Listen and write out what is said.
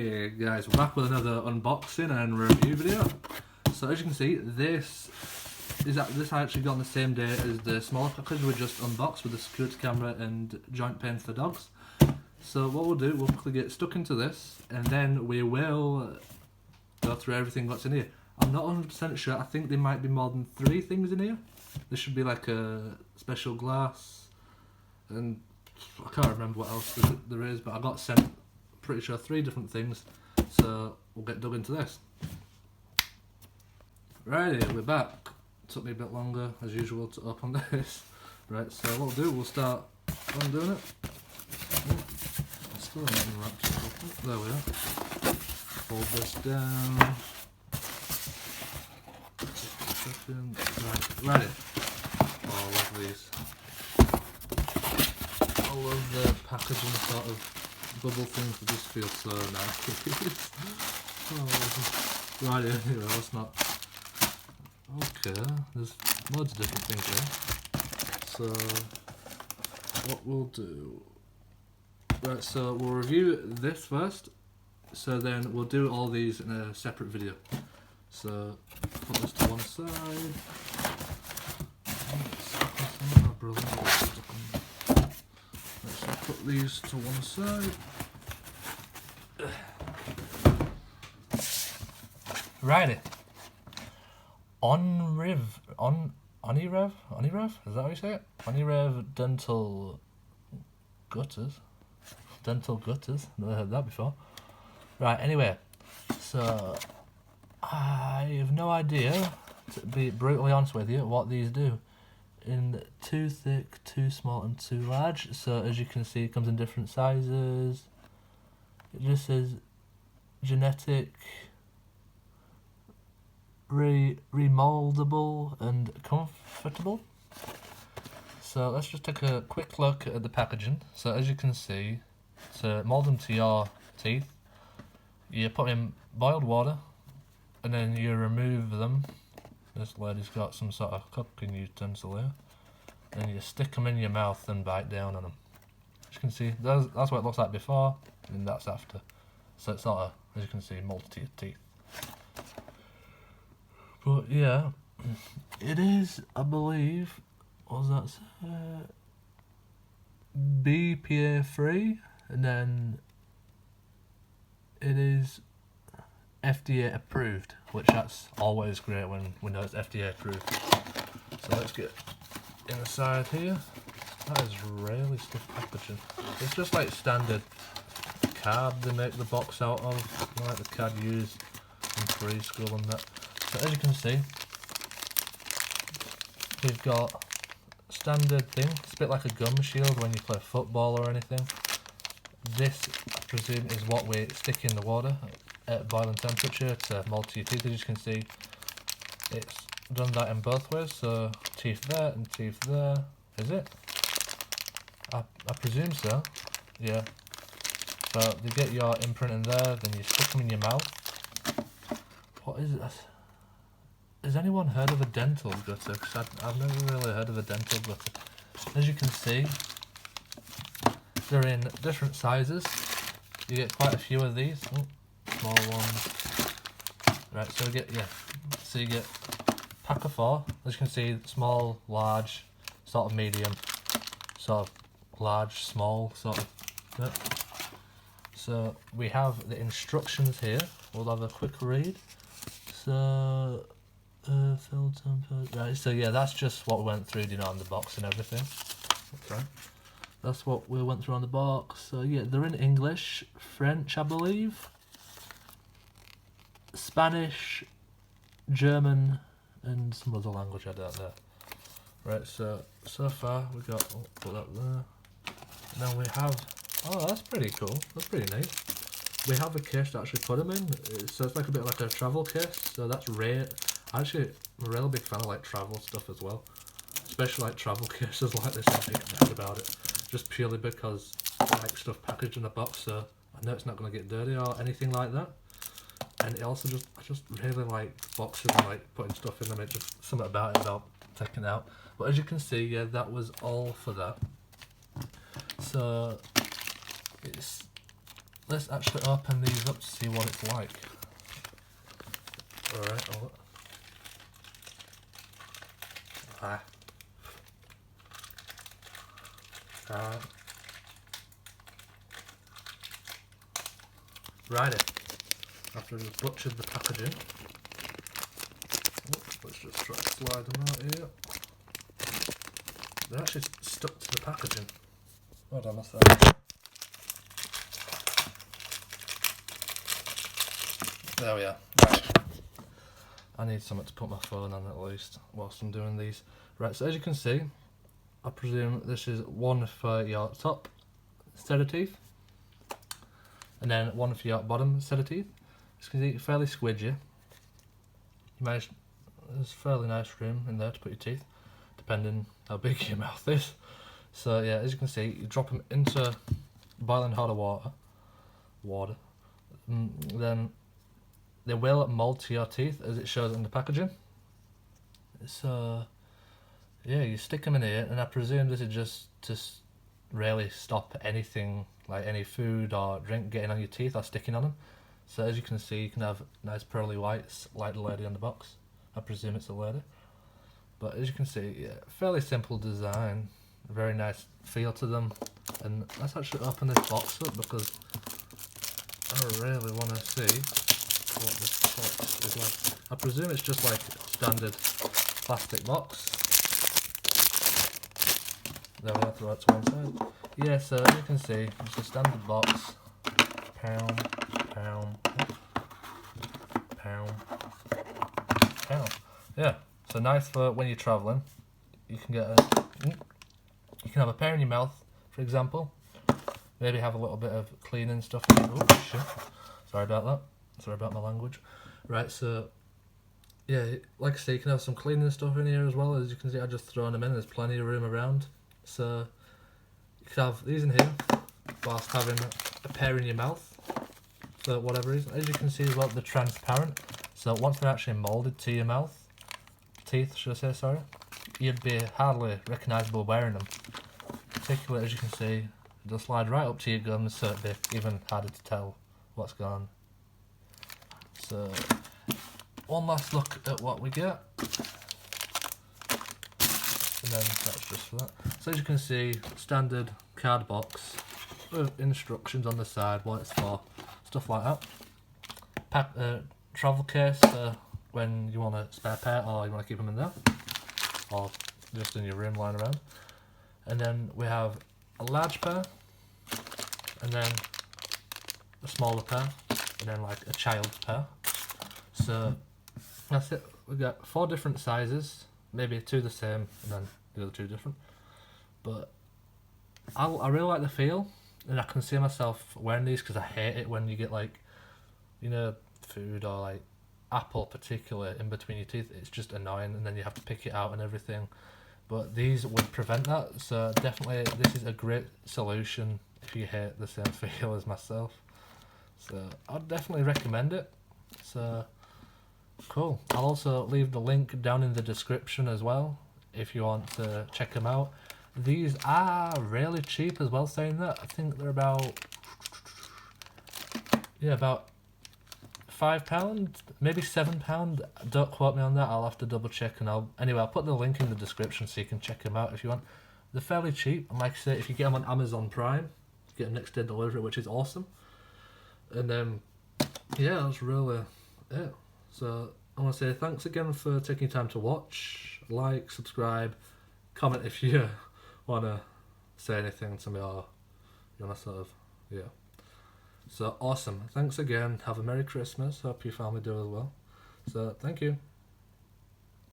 Hey guys, we're back with another unboxing and review video. So as you can see, this I actually got on the same day as the smaller package we just unboxed with the security camera and joint pain for dogs. So what we'll do, we'll quickly get stuck into this and then we will go through everything that's in here. I'm not 100% sure, I think there might be more than 3 things in here. There should be like a special glass and I can't remember what else there is, but I got sent pretty sure 3 different things, so we'll get dug into this. Righty, we're back. Took me a bit longer as usual to open this. Right, so what we'll do, we'll start undoing it. Still not unwrapped. There we are. Fold this down. Right, righty. Oh, I love these. I love the packaging sort of bubble things, that just feel so nice. Oh, right, anyway, let's not. Okay, there's loads of different things here. So, what we'll do. Right, so we'll review this first, so then we'll do all these in a separate video. So, put this to one side. Oh, brilliant. Let's put these to one side. Righty. ONIREV, is that how you say it? ONIREV Dental Gutters. Never heard that before. Right, anyway, so I have no idea, to be brutally honest with you, what these do. In too thick, too small and too large. So as you can see, it comes in different sizes. It just says genetic, remoldable and comfortable. So let's just take a quick look at the packaging. So as you can see, to mold them to your teeth, you put in boiled water and then you remove them. This lady's got some sort of cooking utensil here. And you stick them in your mouth and bite down on them. As you can see, that's what it looks like before, and that's after. So it's sort of, as you can see, molded to your teeth. But yeah, it is, I believe, what was that? BPA free, and then it is FDA approved, which that's always great when we know it's FDA approved. So let's get inside here. That is really stiff packaging. It's just like standard card they make the box out of, like the card used in preschool and that. So as you can see, we've got standard thing. It's a bit like a gum shield when you play football or anything. This, I presume, is what we stick in the water at boiling temperature to mold to your teeth. As you can see, it's done that in both ways, so teeth there and teeth there. Is it? I presume so, yeah. So you get your imprint in there, then you stick them in your mouth. What is this? Has anyone heard of a dental gutter? Because I've never really heard of a dental gutter. As you can see, they're in different sizes. You get quite a few of these. Oh, small ones. Right, so we get, yeah. So you get pack of 4. As you can see, small, large, sort of medium, sort of large, small, sort of. Yeah. So we have the instructions here. We'll have a quick read. So fill temper. Right, so yeah, that's just what we went through, you know, on the box and everything. Okay. That's what we went through on the box. So yeah, they're in English, French, I believe, Spanish, German, and some other language I don't know. Right, so far we got, oh, put that there. Now we have, oh, that's pretty cool. That's pretty nice. We have a case to actually put them in. So it's like a bit like a travel case. So that's rare. Actually, I'm a really big fan of like travel stuff as well. Especially like travel cases like this. I'm thinking about it. Just purely because I like stuff packaged in a box, so I know it's not going to get dirty or anything like that. And it also I just really like boxes and like putting stuff in them. It's just something about it about taking it out. But as you can see, yeah, that was all for that. So it's let's actually open these up to see what it's like. Alright, Alright. Righty. After we've butchered the packaging, let's just try to slide them out here. They're actually stuck to the packaging. Hold on, what's that? There we are. Right. I need something to put my phone on at least whilst I'm doing these. Right, so as you can see, I presume this is one for your top set of teeth, and then one for your bottom set of teeth. As you can see, fairly squidgy. There's fairly nice room in there to put your teeth, depending how big your mouth is. So yeah, as you can see, you drop them into boiling hot water, then they will mould to your teeth as it shows in the packaging. So yeah, you stick them in here, and I presume this is just to really stop anything like any food or drink getting on your teeth or sticking on them. So as you can see, you can have nice pearly whites like the lady on the box. I presume it's a lady. But as you can see, yeah, fairly simple design, very nice feel to them. And let's actually open this box up because I really want to see what this box is like. I presume it's just like a standard plastic box. There we are, throw it to one side. Yeah, so as you can see, it's a standard box. Pound, pound, pound, pound. Yeah, so nice for when you're travelling. You can have a pair in your mouth, for example. Maybe have a little bit of cleaning stuff. Oh shit! Sorry about that. Sorry about my language. Right, so yeah, like I say, you can have some cleaning stuff in here as well. As you can see, I've just thrown them in. There's plenty of room around. So you could have these in here whilst having a pair in your mouth for whatever reason. As you can see as well, they're transparent. So once they're actually moulded to your mouth, teeth should I say, sorry, you'd be hardly recognisable wearing them. Particularly as you can see, they'll slide right up to your gums, so it'd be even harder to tell what's going on. So one last look at what we get. And then that's just for that. So as you can see, standard card box with instructions on the side, what it's for, stuff like that. Travel case when you want a spare pair or you want to keep them in there, or just in your room lying around. And then we have a large pair, and then a smaller pair, and then like a child's pair. So that's it. We've got 4 different sizes, maybe 2 the same and then the other 2 different. But I really like the feel, and I can see myself wearing these because I hate it when you get like, you know, food or like apple particularly in between your teeth. It's just annoying, and then you have to pick it out and everything. But these would prevent that, so definitely this is a great solution if you hate the same feel as myself. So I'd definitely recommend it. So cool. I'll also leave the link down in the description as well if you want to check them out. These are really cheap as well, saying that. I think they're about £5, maybe £7. Don't quote me on that, I'll have to double check, and I'll put the link in the description so you can check them out if you want. They're fairly cheap, and like I say, if you get them on Amazon Prime, you get a next day delivery, which is awesome. And yeah, that's really it. So I want to say thanks again for taking time to watch, like, subscribe, comment if you want to say anything to me or you want to sort of, yeah. So awesome. Thanks again. Have a Merry Christmas. Hope your family do as well. So thank you.